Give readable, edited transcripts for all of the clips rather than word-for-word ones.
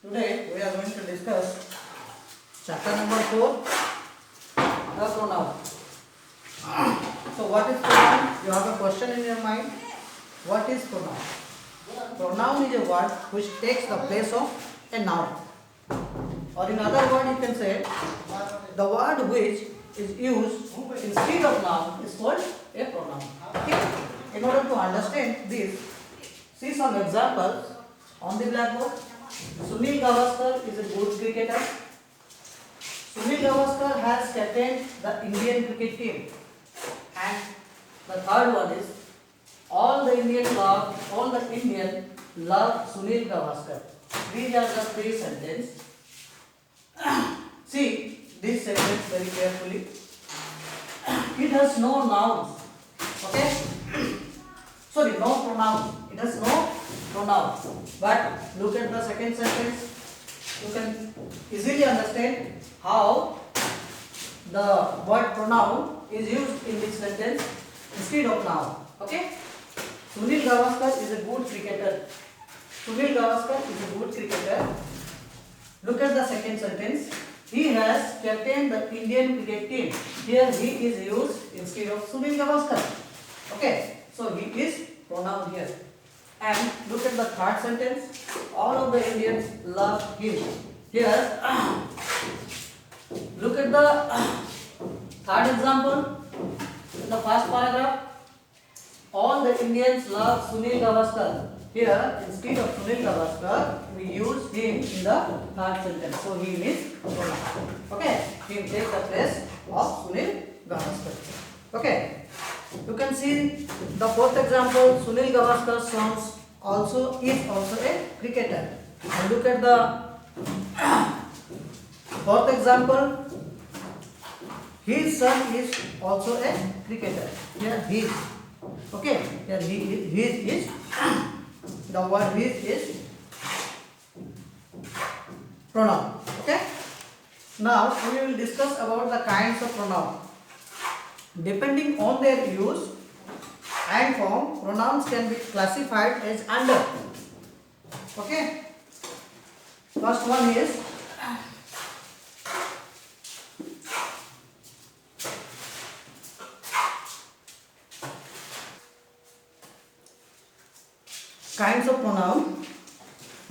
Today we are going to discuss chapter number 4, the pronoun. So what is pronoun? You have a question in your mind. What is pronoun? Pronoun is a word which takes the place of a noun. Or in other words you can say the word which is used instead of noun is called a pronoun. Okay? In order to understand this, see some examples on the blackboard. Sunil Gavaskar is a good cricketer. Sunil Gavaskar has captained the Indian cricket team. And the third one is all the Indian love Sunil Gavaskar. These are the three sentences. See this sentence very carefully. It has no nouns. Okay? Sorry, no pronoun. It has no pronoun. But look at the second sentence. You can easily understand how the word pronoun is used in this sentence instead of noun. Okay? Sunil Gavaskar is a good cricketer. Sunil Gavaskar is a good cricketer. Look at the second sentence. He has captained the Indian cricket team. Here he is used instead of Sunil Gavaskar. Okay? So he is pronoun here. And look at the third sentence. All of the Indians love him. Here, look at the third example. In the first paragraph, all the Indians love Sunil Gavaskar. Here, instead of Sunil Gavaskar, we use him in the third sentence. So him is pronoun. Okay, him takes the place of Sunil Gavaskar. Okay. You can see the fourth example. Sunil Gavaskar's sons is also a cricketer. And look at the fourth example. His son is also a cricketer. Here he. Okay. Here he is. The word his is pronoun. Okay. Now we will discuss about the kinds of pronoun. Depending on their use and form, pronouns can be classified as under. Okay. First one is kinds of pronoun.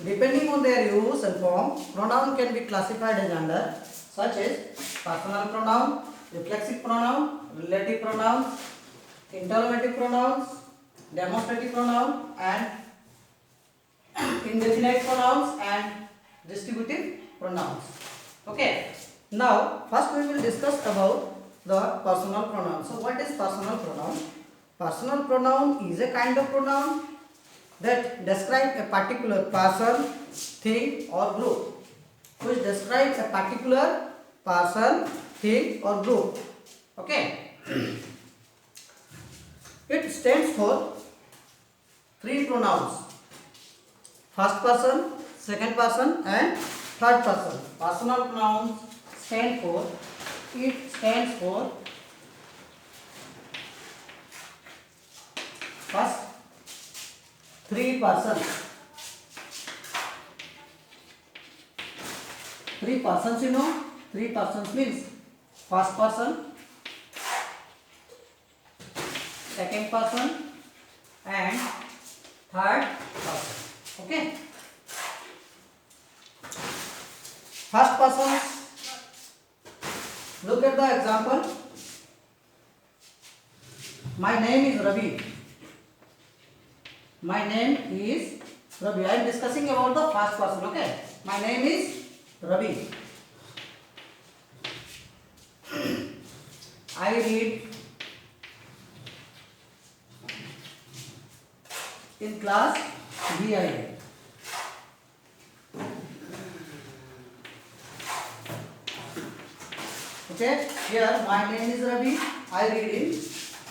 Depending on their use and form, pronoun can be classified as under, such as personal pronoun, reflexive pronoun, relative pronouns, interrogative pronouns, demonstrative pronoun, and indefinite pronouns and distributive pronouns. Okay. Now, first we will discuss about the personal pronoun. So, what is personal pronoun? Personal pronoun is a kind of pronoun that describes a particular person, thing, or group. Which describes a particular person, thing, or group. Okay. It stands for three pronouns: first person, second person, and third person. Personal pronouns stands for first three persons. Three persons, you know. Three persons means first person, second person, and third person. Okay. First person. Look at the example. My name is Ravi. My name is Ravi. I am discussing about the first person. Okay. My name is Ravi. I read in class BIA. Okay, here my name is Ravi. I read in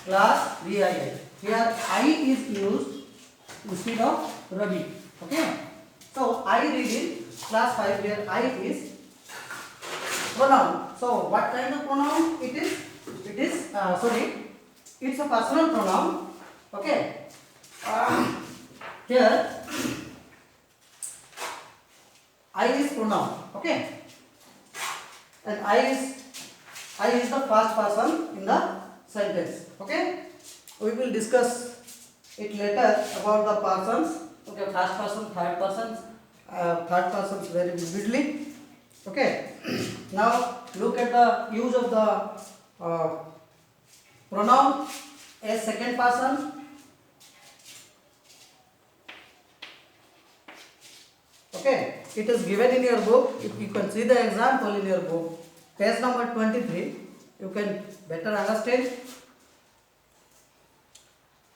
class BIA. Here I is used instead of Ravi. Okay, so I read in class 5. Here I is pronoun. So what kind of pronoun it is? It's a personal pronoun. Okay. Here I is pronoun. Okay, and I is the first person in the sentence. Okay, we will discuss it later about the persons. Okay, first person, third persons very vividly. Okay, now look at the use of the pronoun as second person. Okay, it is given in your book. If you can see the example in your book, page number 23, you can better understand.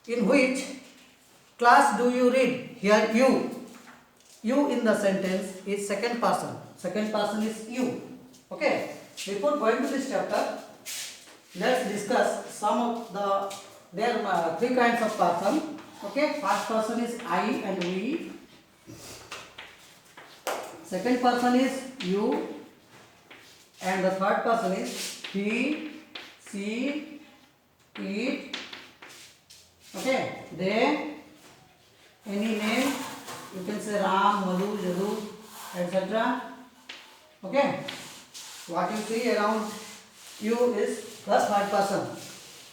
In which class do you read? Here you in the sentence is second person. Second person is you. Okay. Before going to this chapter, let's discuss some of the there are three kinds of person. Okay. First person is I and we. Second person is you, and the third person is he, she, it. Okay, they, any name, you can say Ram, Madhu, Jadu, etc. Okay, what you see around you is the third person.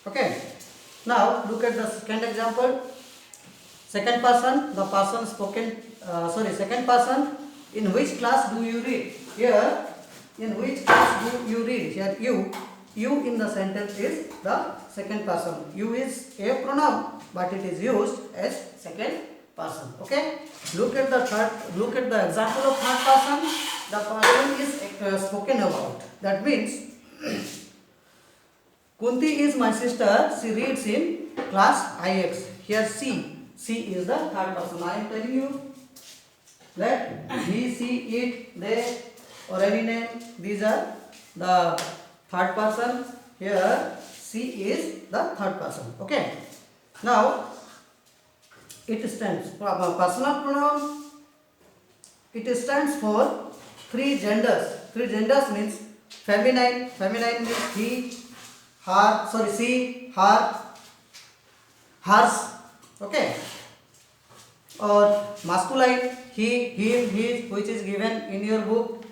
Okay, now look at the second example. Second person, the person spoken, second person, in which class do you read? Here, in which class do you read? Here you in the sentence is the second person. You is a pronoun, but it is used as second person. Okay. Look at the example of third person. The person is spoken about. That means Kunti is my sister. She reads in class IX. Here she is the third person. I am telling you that he, she, it, they, or any name, these are the third person. Here she is the third person. Okay. Now it stands for personal pronoun. It stands for three genders. Three genders means feminine. Feminine means he, her, she, her, hers. Okay. Or masculine, he, him, his, which is given in your book.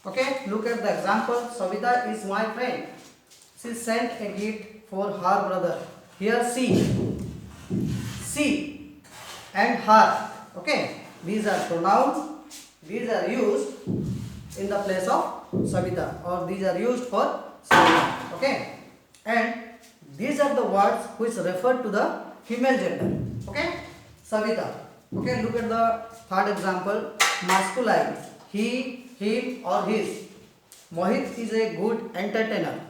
Okay, look at the example. Savita is my friend. She sent a gift for her brother. Here she and her. Okay, these are pronouns. These are used in the place of Savita, or these are used for Savita. Okay, and these are the words which refer to the female gender. Okay, Savita. Okay, look at the third example. Masculine, he, him, or his. Mohit is a good entertainer.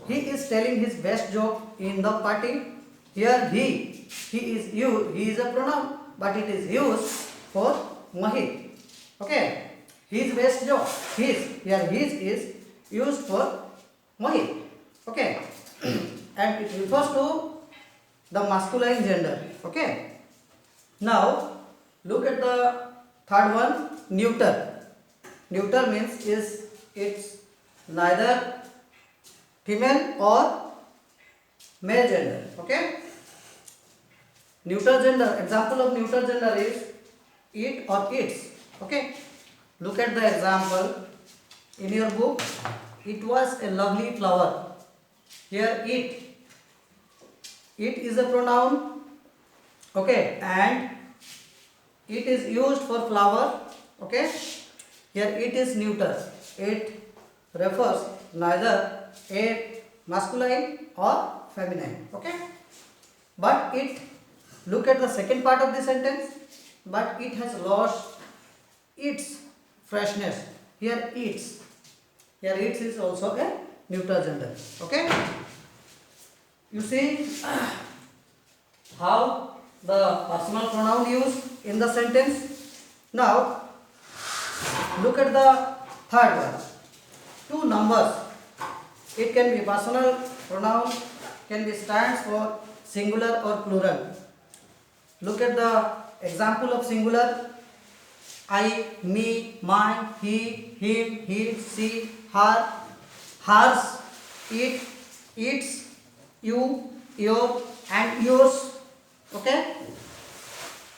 He is telling his best joke in the party. Here he is a pronoun, but it is used for Mohit. Okay, his best joke, his. Here his is used for Mohit. Okay, and it refers to the masculine gender. Okay. Now look at the third one, neuter. Neuter means it's neither female or male gender. Okay. Neuter gender. Example of neuter gender is it or its. Okay. Look at the example in your book. It was a lovely flower. Here it is a pronoun. Okay, and it is used for flower. Okay, here it is neuter. It refers neither a masculine or feminine. Okay, but it, look at the second part of the sentence, but it has lost its freshness. Here its is also a neuter gender. Okay, you see how the personal pronoun used in the sentence. Now look at the third one. Two numbers. It can be personal pronoun, can be stands for singular or plural. Look at the example of singular. I, me, mine, he, him, his, she, her, hers, it, its, you, your, and yours. Okay,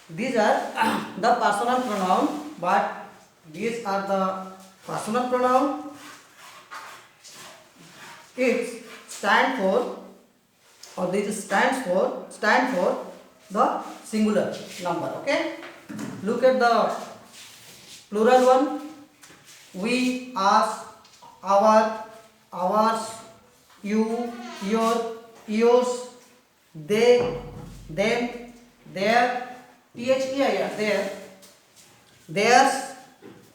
these are the personal pronoun, but These are the personal pronoun. It stand for, or this stand for the singular number. Okay. Look at the plural one. We, us, our, ours, you, your, yours, they, them, their, their, theirs.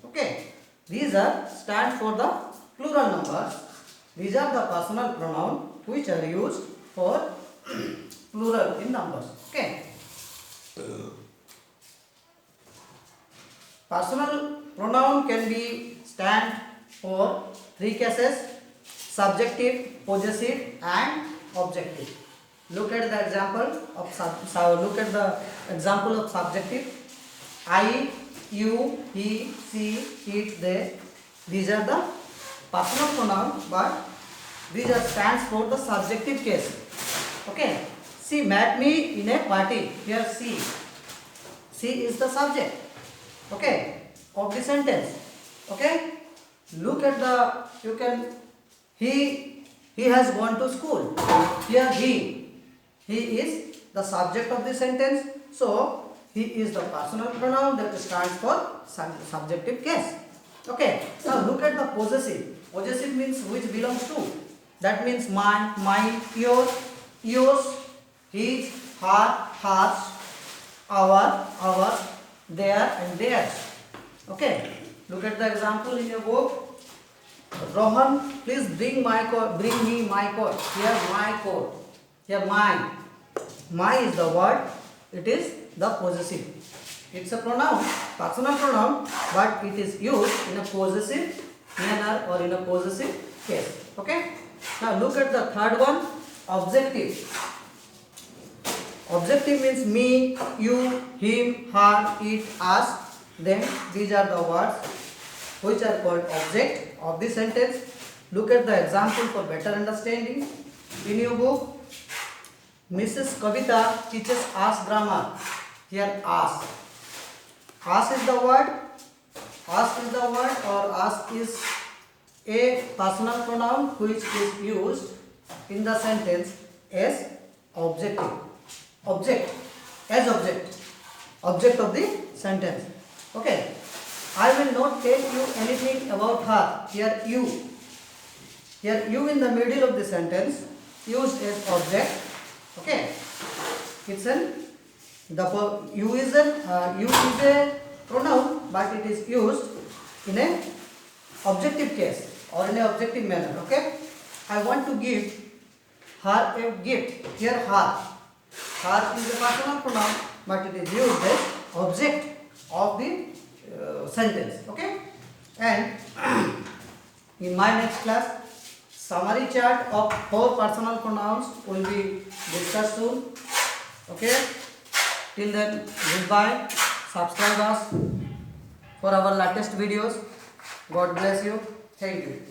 Okay, these are stand for the plural numbers. These are the personal pronoun which are used for plural in numbers. Okay. Personal pronoun can be stand for three cases: subjective, possessive, and objective. Look at the example of subjective. I, you, he, she, it, they. These are the personal pronoun, but these are stands for the subjective case. Okay. She met me in a party. Here she is the subject. Okay, of the sentence. Okay. Look at the he has gone to school. Here he is the subject of the sentence. So he is the personal pronoun that stands for subjective case. Okay. Now look at the possessive. Possessive means which belongs to. That means mine, yours, his, her, hers, our, their, and theirs. Okay. Look at the example in your book. Rohan, please bring me my coat. Here my coat. Here mine. My is the word. It is the possessive. It's a pronoun, personal pronoun, but it is used in a possessive manner or in a possessive case. Okay. Now look at the third one, objective. Objective means me, you, him, her, it, us, them. These are the words which are called object of the sentence. Look at the example for better understanding. In your book, Mrs. Kavita teaches us grammar. Here us. Us is the word. Us is the word, or us is a personal pronoun which is used in the sentence as objective. Object of the sentence. Okay. I will not tell you anything about her. Here you in the middle of the sentence used as object. Okay. It's you is a pronoun, but it is used in a objective case or in a objective manner. Okay. I want to give her a gift. Here her. Her is a personal pronoun, but it is used as object of the sentence. Okay. And in my next class, summary chart of 4 personal pronouns will be discussed soon. Okay. Till then, goodbye. Subscribe us for our latest videos. God bless you. Thank you.